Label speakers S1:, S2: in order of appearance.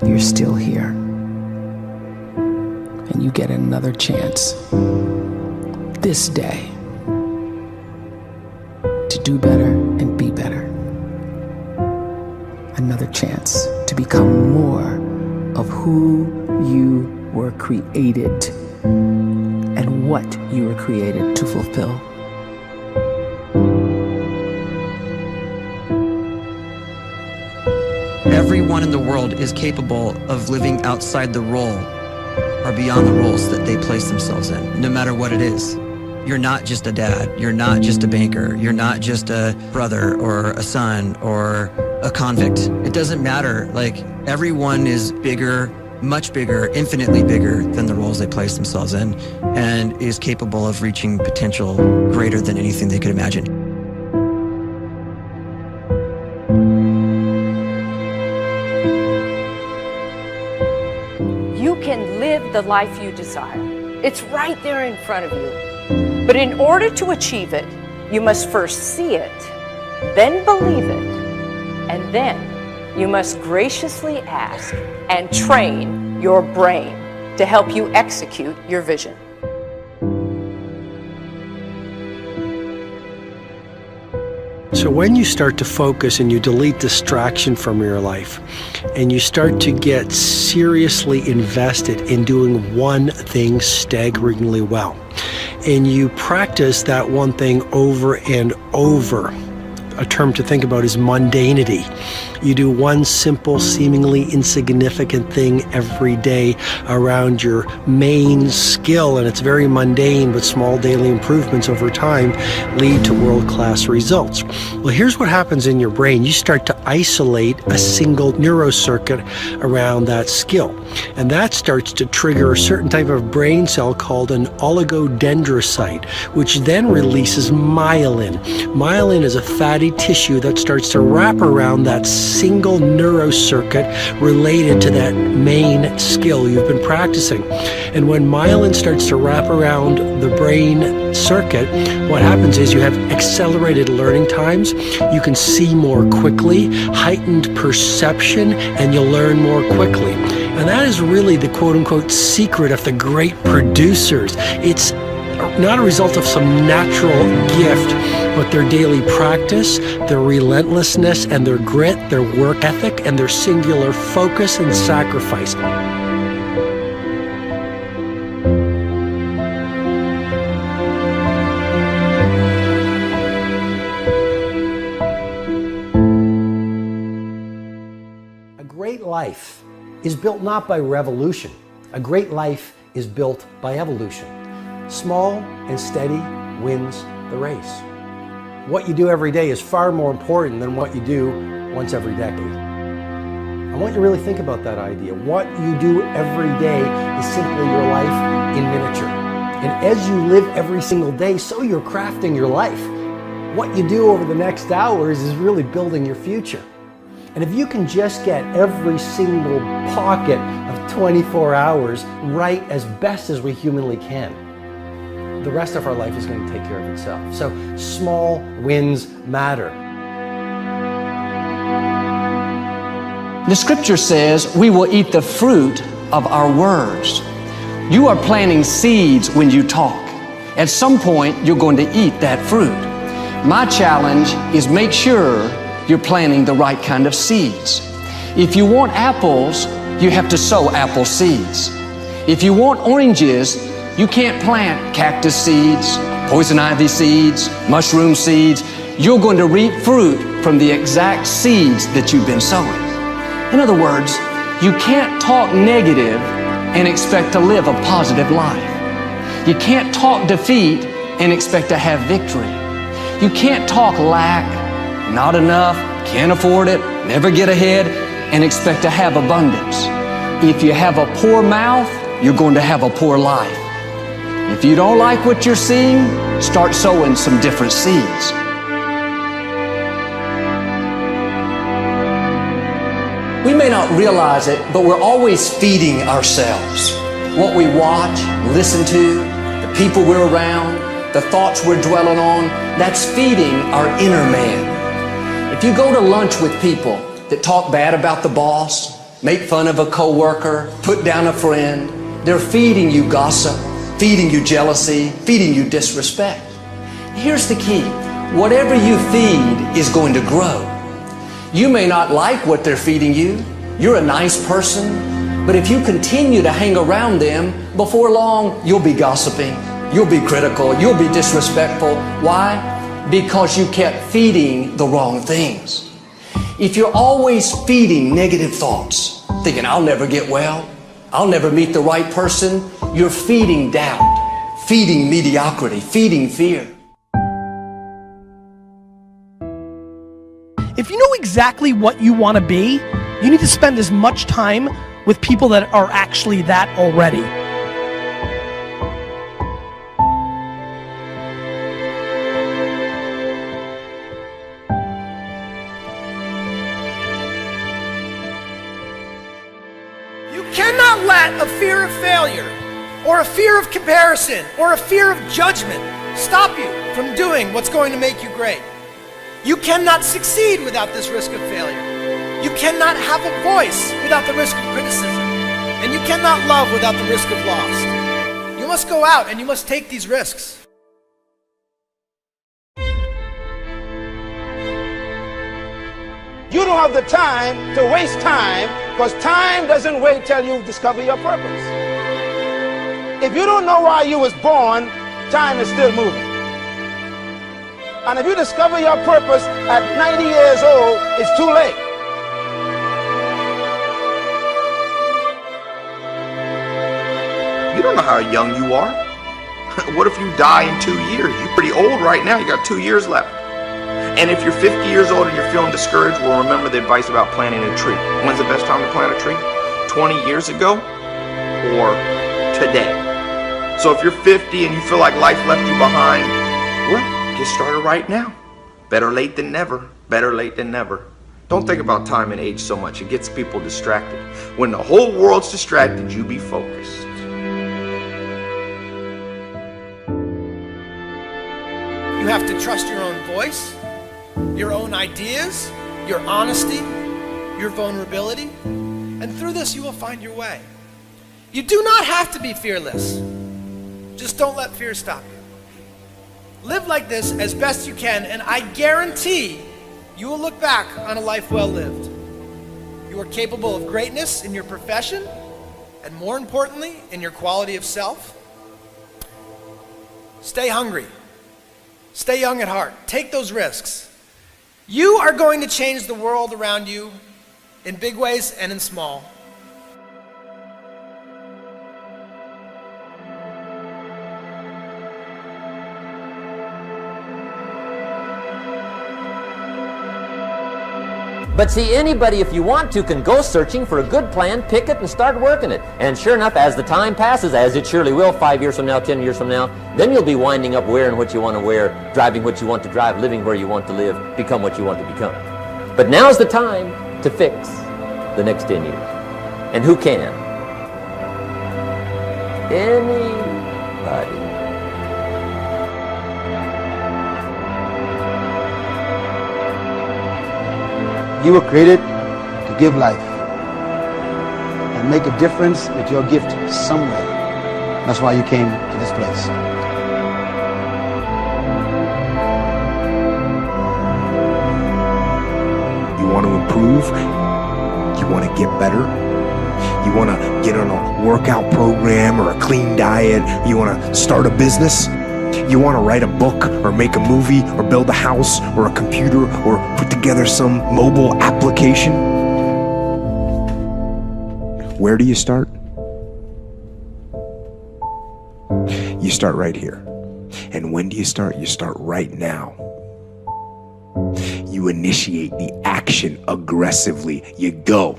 S1: you're still here. And you get another chance this day to do better and be better. Another chance to become more of who you were created and what you were created to fulfill.
S2: Everyone in the world is capable of living outside the role or beyond the roles that they place themselves in, no matter what it is. You're not just a dad, you're not just a banker, you're not just a brother or a son or a convict. It doesn't matter. Like, everyone is bigger, much bigger, infinitely bigger than the roles they place themselves in, and is capable of reaching potential greater than anything they could imagine.
S3: You can live the life you desire. It's right there in front of you. But in order to achieve it, you must first see it, then believe it, and then you must graciously ask and train your brain to help you execute your vision.
S4: So when you start to focus and you delete distraction from your life, and you start to get seriously invested in doing one thing staggeringly well, and you practice that one thing over and over, a term to think about is mundanity. You do one simple, seemingly insignificant thing every day around your main skill, and it's very mundane, but small daily improvements over time lead to world-class results. Well, here's what happens in your brain. You start to isolate a single neurocircuit around that skill, and that starts to trigger a certain type of brain cell called an oligodendrocyte, which then releases myelin. Myelin is a fatty tissue that starts to wrap around that single neurocircuit related to that main skill you've been practicing. And when myelin starts to wrap around the brain circuit, what happens is you have accelerated learning times, you can see more quickly, heightened perception, and you'll learn more quickly. And that is really the quote-unquote secret of the great producers. It's not a result of some natural gift, but their daily practice, their relentlessness and their grit, their work ethic, and their singular focus and sacrifice. A great life is built not by revolution. A great life is built by evolution. Small and steady wins the race. What you do every day is far more important than what you do once every decade. I want you to really think about that idea. What you do every day is simply your life in miniature. And as you live every single day, so you're crafting your life. What you do over the next hours is really building your future. And if you can just get every single pocket of 24 hours right as best as we humanly can, the rest of our life is going to take care of itself. So small wins matter.
S5: The scripture says we will eat the fruit of our words. You are planting seeds when you talk. At some point, you're going to eat that fruit. My challenge is make sure you're planting the right kind of seeds. If you want apples, you have to sow apple seeds. If you want oranges, you can't plant cactus seeds, poison ivy seeds, mushroom seeds. You're going to reap fruit from the exact seeds that you've been sowing. In other words, you can't talk negative and expect to live a positive life. You can't talk defeat and expect to have victory. You can't talk lack, not enough, can't afford it, never get ahead, and expect to have abundance. If you have a poor mouth, you're going to have a poor life. If you don't like what you're seeing, start sowing some different seeds. We may not realize it, but we're always feeding ourselves. What we watch, listen to, the people we're around, the thoughts we're dwelling on, that's feeding our inner man. If you go to lunch with people that talk bad about the boss, make fun of a coworker, put down a friend. They're feeding you gossip, feeding you jealousy, feeding you disrespect. Here's the key. Whatever you feed is going to grow. You may not like what they're feeding you. You're a nice person, but if you continue to hang around them, before long, you'll be gossiping, you'll be critical, you'll be disrespectful. Why? Because you kept feeding the wrong things. If you're always feeding negative thoughts, thinking, I'll never get well, I'll never meet the right person, you're feeding doubt, feeding mediocrity, feeding fear.
S6: If you know exactly what you want to be, you need to spend as much time with people that are actually that already. You cannot let a fear of failure, or a fear of comparison, or a fear of judgment stop you from doing what's going to make you great. You cannot succeed without this risk of failure. You cannot have a voice without the risk of criticism. And you cannot love without the risk of loss. You must go out and you must take these risks.
S7: You don't have the time to waste time, because time doesn't wait till you discover your purpose. If you don't know why you was born, time is still moving. And if you discover your purpose at 90 years old, it's too late.
S8: You don't know how young you are. What if you die in 2 years? You're pretty old right now. You got 2 years left. And if you're 50 years old and you're feeling discouraged, well, remember the advice about planting a tree. When's the best time to plant a tree? 20 years ago or today? So if you're 50 and you feel like life left you behind, well, get started right now. Better late than never. Better late than never. Don't think about time and age so much. It gets people distracted. When the whole world's distracted, you be focused.
S6: You have to trust your own voice, your own ideas, your honesty, your vulnerability, and through this you will find your way. You do not have to be fearless. Just don't let fear stop you. Live like this as best you can, and I guarantee you will look back on a life well lived. You are capable of greatness in your profession, and more importantly, in your quality of self. Stay hungry. Stay young at heart. Take those risks. You are going to change the world around you in big ways and in small.
S9: But see, anybody, if you want to, can go searching for a good plan, pick it, and start working it. And sure enough, as the time passes, as it surely will 5 years from now, 10 years from now, then you'll be winding up wearing what you want to wear, driving what you want to drive, living where you want to live, become what you want to become. But now's the time to fix the next 10 years. And who can? Anybody.
S7: You were created to give life and make a difference with your gift somewhere. That's why you came to this place.
S10: You want to improve? You want to get better? You want to get on a workout program or a clean diet? You want to start a business? You want to write a book or make a movie or build a house or a computer or put together some mobile application? Where do you start? You start right here. And when do you start? You start right now. You initiate the action aggressively. You go.